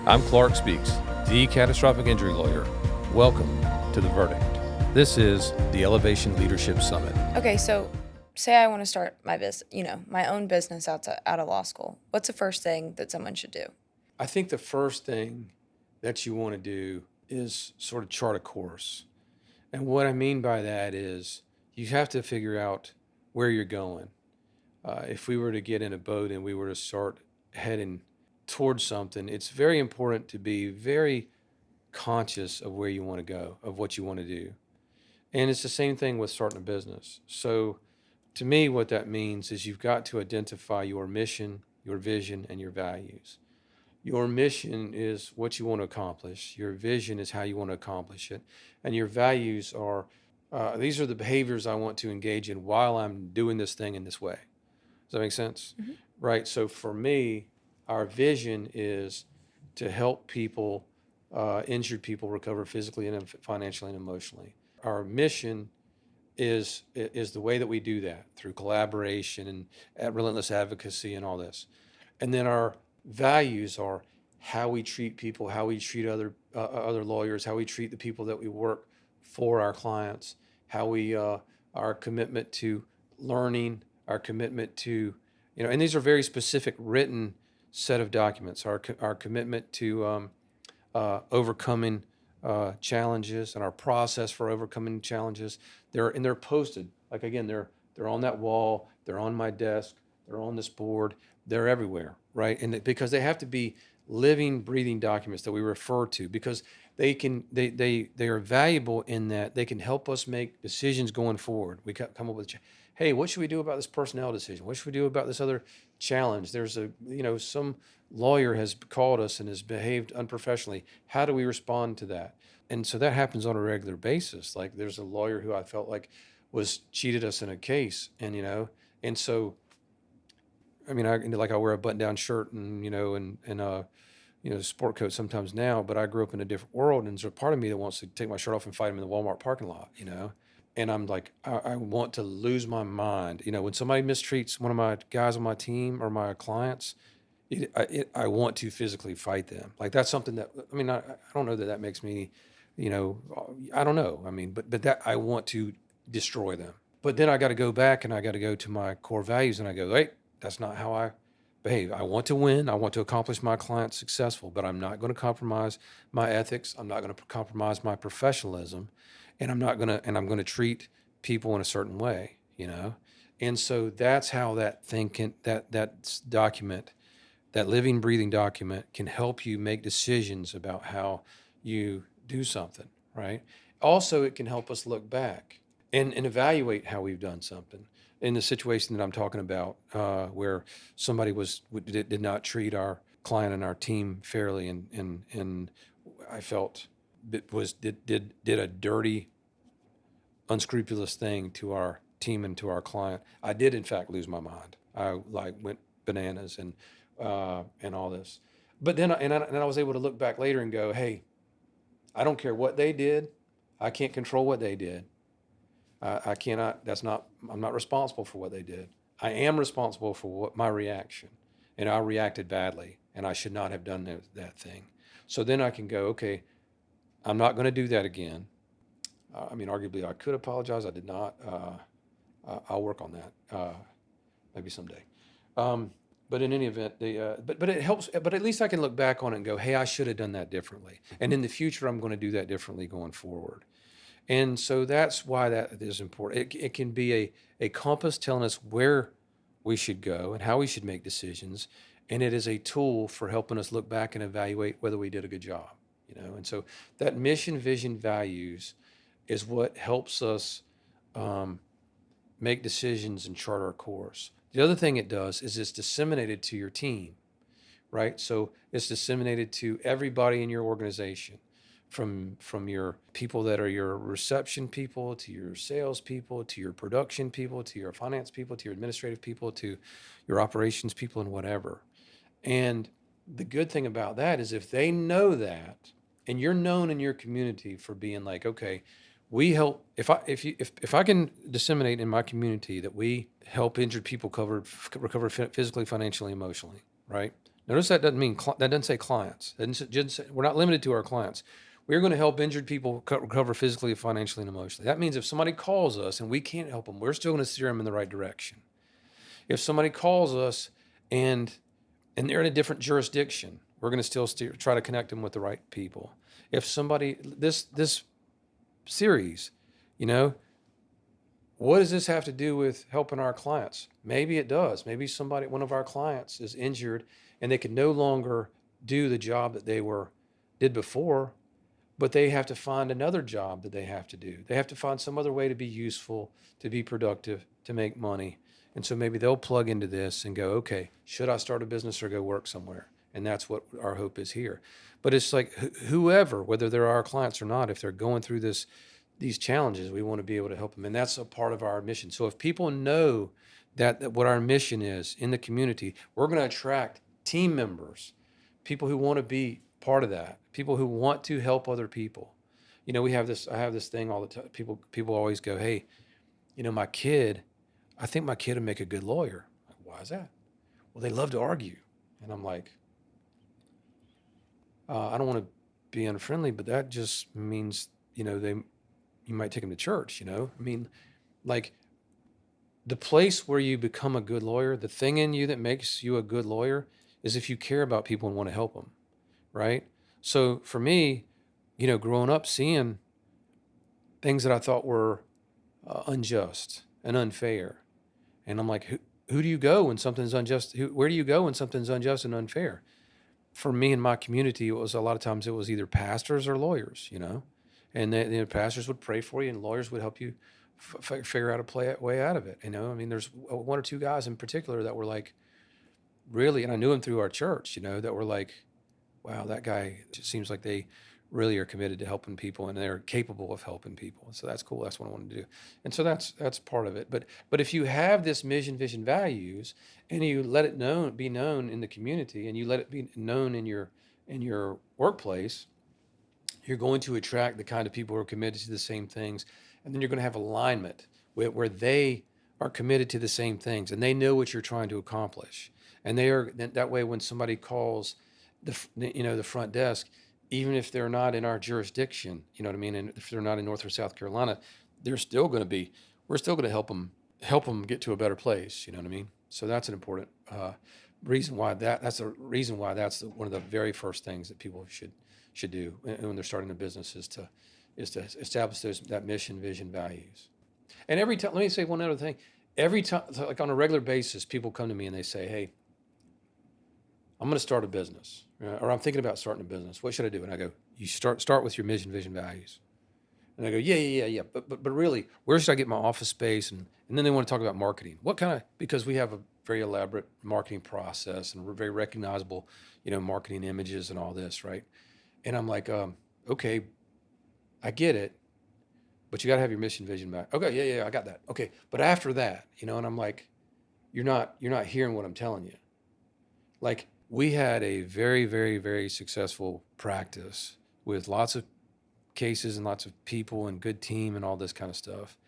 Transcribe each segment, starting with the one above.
I'm Clark Speaks, the catastrophic injury lawyer. Welcome to The Verdict. This is the Elevation Leadership Summit. Okay, so say I want to start my my own business out of law school. What's the first thing that someone should do? I think the first thing that you want to do is sort of chart a course. And what I mean by that is you have to figure out where you're going. If we were to get in a boat and we were to start heading towards something, it's very important to be very conscious of where you want to go, of what you want to do. And it's the same thing with starting a business. So to me, what that means is you've got to identify your mission, your vision, and your values. Your mission is what you want to accomplish. Your vision is how you want to accomplish it. And your values are these are the behaviors I want to engage in while I'm doing this thing in this way. Does that make sense? Mm-hmm. Right. So for me, our vision is to help people, injured people, recover physically and financially and emotionally. Our mission is the way that we do that through collaboration and relentless advocacy and all this. And then our values are how we treat people, how we treat other lawyers, how we treat the people that we work for, our clients, how we our commitment to learning, our commitment to and these are very specific written set of documents. Our commitment to overcoming challenges and our process for overcoming challenges. They're posted. Like again, they're on that wall. They're on my desk. They're on this board. They're everywhere, right? And because they have to be living, breathing documents that we refer to, because they are valuable in that they can help us make decisions going forward. We come up with, hey, what should we do about this personnel decision? What should we do about this other challenge? There's some lawyer has called us and has behaved unprofessionally. How do we respond to that? And so that happens on a regular basis. Like there's a lawyer who I felt like was cheated us in a case, and so I mean, I wear a button-down shirt and sport coat sometimes now, but I grew up in a different world, and there's a part of me that wants to take my shirt off and fight him in the Walmart parking lot. And I'm like, I want to lose my mind. When somebody mistreats one of my guys on my team or my clients, I want to physically fight them. Like that's something that, I don't know that makes me, I don't know. But that I want to destroy them. But then I got to go back and I got to go to my core values and I go, hey, that's not how I behave. I want to win. I want to accomplish my client successful, but I'm not going to compromise my ethics. I'm not going to compromise my professionalism, and I'm going to treat people in a certain way. And so that's how that thing that document, that living, breathing document can help you make decisions about how you do something, right? Also, it can help us look back and evaluate how we've done something. In the situation that I'm talking about, where somebody did not treat our client and our team fairly, and I felt did a dirty, unscrupulous thing to our team and to our client. I did in fact lose my mind. I went bananas and all this, but then I was able to look back later and go, hey, I don't care what they did. I can't control what they did. I cannot, I'm not responsible for what they did. I am responsible for my reaction, and I reacted badly, and I should not have done that thing. So then I can go, okay, I'm not going to do that again. Arguably I could apologize. I did not. I'll work on that maybe someday. But in any event, but it helps. But at least I can look back on it and go, hey, I should have done that differently. And in the future, I'm going to do that differently going forward. And so that's why that is important. It can be a compass telling us where we should go and how we should make decisions. And it is a tool for helping us look back and evaluate whether we did a good job. And so that mission, vision, values is what helps us make decisions and chart our course. The other thing it does is it's disseminated to your team, right? So it's disseminated to everybody in your organization. From your people that are your reception people, to your sales people, to your production people, to your finance people, to your administrative people, to your operations people, and whatever. And the good thing about that is if they know that, and you're known in your community for being like, okay, we help. If I can disseminate in my community that we help injured people recover physically, financially, emotionally, right? Notice that doesn't mean that doesn't say clients. That doesn't say, we're not limited to our clients. We're going to help injured people recover physically, financially, and emotionally. That means if somebody calls us and we can't help them, we're still going to steer them in the right direction. If somebody calls us and they're in a different jurisdiction, we're going to still try to connect them with the right people. If somebody this series, you know, what does this have to do with helping our clients? Maybe it does. Maybe one of our clients is injured and they can no longer do the job that they did before, but they have to find another job that they have to do. They have to find some other way to be useful, to be productive, to make money. And so maybe they'll plug into this and go, okay, should I start a business or go work somewhere? And that's what our hope is here. But it's like whoever, whether they're our clients or not, if they're going through these challenges, we want to be able to help them. And that's a part of our mission. So if people know that what our mission is in the community, we're going to attract team members, people who want to be part of that, people who want to help other people. You know, I have this thing all the time. People always go, hey, you know, I think my kid would make a good lawyer. Like, why is that? Well, they love to argue. And I'm like, I don't want to be unfriendly, but that just means, you know, you might take them to church, you know? I mean, like the place where you become a good lawyer, the thing in you that makes you a good lawyer is if you care about people and want to help them, right? So for me, you know, growing up seeing things that I thought were unjust and unfair, and I'm like, who do you go when something's unjust? Where do you go when something's unjust and unfair? For me in my community, it was a lot of times it was either pastors or lawyers, you know, and the pastors would pray for you and lawyers would help you figure out way out of it. You know, I mean, there's one or two guys in particular that were like really, and I knew him through our church, you know, that were like, wow, that guy just seems like they really are committed to helping people and they're capable of helping people. So that's cool. That's what I wanted to do. And so that's part of it. But if you have this mission, vision, values, and you let it be known in the community, and you let it be known in your workplace, you're going to attract the kind of people who are committed to the same things, and then you're going to have alignment where they are committed to the same things and they know what you're trying to accomplish, and they are that way when somebody calls the front desk, even if they're not in our jurisdiction, you know what I mean, and if they're not in North or South Carolina, they're still going to be we're still going to help them get to a better place, you know what I mean. So that's an important reason why that's the reason why that's one of the very first things that people should do when they're starting a business is to establish that mission, vision, values. And every time, let me say one other thing. Every time, like on a regular basis, people come to me and they say, "Hey, I'm going to start a business, or I'm thinking about starting a business. What should I do?" And I go, "You start with your mission, vision, values." And I go, yeah. But really, where should I get my office space? And then they want to talk about marketing. What kind of, because we have a very elaborate marketing process and we're very recognizable, you know, marketing images and all this, right? And I'm like, okay, I get it, but you got to have your mission, vision back. Okay, yeah, I got that. Okay, but after that, you know, and I'm like, you're not hearing what I'm telling you. Like we had a very, very, very successful practice with lots of cases and lots of people and good team and all this kind of stuff.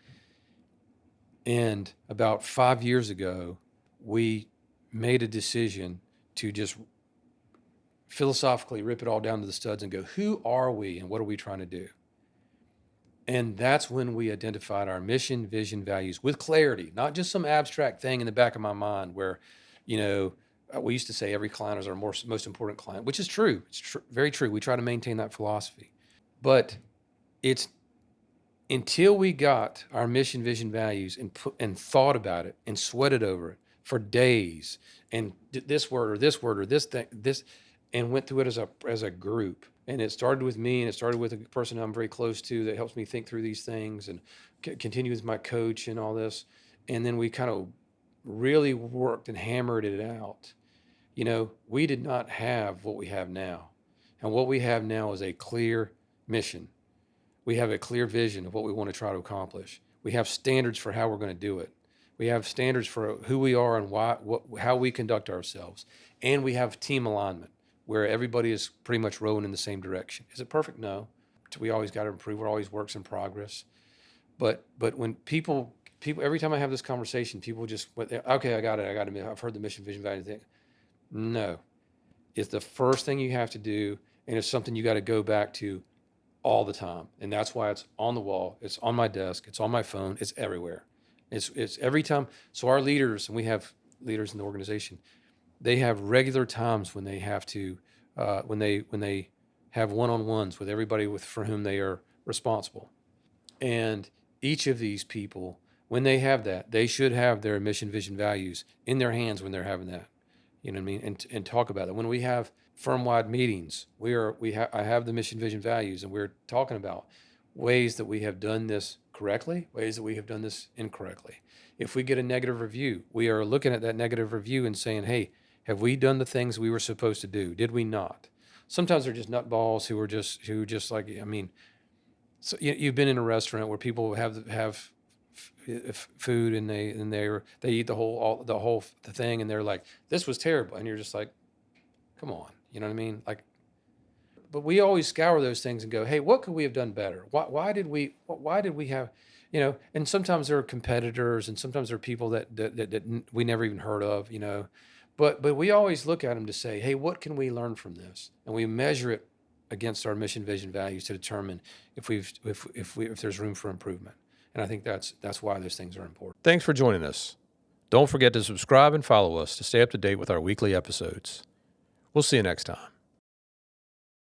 And about 5 years ago, we made a decision to just philosophically rip it all down to the studs and go, who are we and what are we trying to do? And that's when we identified our mission, vision, values with clarity, not just some abstract thing in the back of my mind where, you know, we used to say every client is our most important client, which is true. It's very true. We try to maintain that philosophy. But it's until we got our mission, vision, values and thought about it and sweated over it for days and this word or this word or this thing, this, and went through it as a group. And it started with me and it started with a person I'm very close to that helps me think through these things and continue with my coach and all this. And then we kind of really worked and hammered it out. You know, we did not have what we have now. And what we have now is a clear mission. We have a clear vision of what we want to try to accomplish. We have standards for how we're going to do it. We have standards for who we are and how we conduct ourselves. And we have team alignment where everybody is pretty much rowing in the same direction. Is it perfect? No. We always got to improve. We're always works in progress. But when people every time I have this conversation, people just okay, I got it. I've heard the mission, vision, value thing. No, It's the first thing you have to do, and it's something you got to go back to all the time. And that's why it's on the wall, it's on my desk, it's on my phone, it's everywhere. It's every time. So our leaders, and we have leaders in the organization, they have regular times when they have to when they have one-on-ones with everybody with for whom they are responsible. And each of these people, when they have that, they should have their mission, vision, values in their hands when they're having that. You know what I mean? And talk about it. When we have firm-wide meetings, I have the mission, vision, values, and we're talking about ways that we have done this correctly, ways that we have done this incorrectly. If we get a negative review, we are looking at that negative review and saying, "Hey, have we done the things we were supposed to do? Did we not?" Sometimes they're just nutballs who just like, I mean, so you've been in a restaurant where people have food, and they eat the thing, and they're like, "This was terrible," and you're just like, "Come on," you know what I mean? Like, but we always scour those things and go, "Hey, what could we have done better? Why did we have, you know?" And sometimes there are competitors, and sometimes there are people that we never even heard of, you know. But we always look at them to say, "Hey, what can we learn from this?" And we measure it against our mission, vision, values to determine if there's room for improvement. And I think that's why those things are important. Thanks for joining us. Don't forget to subscribe and follow us to stay up to date with our weekly episodes. We'll see you next time.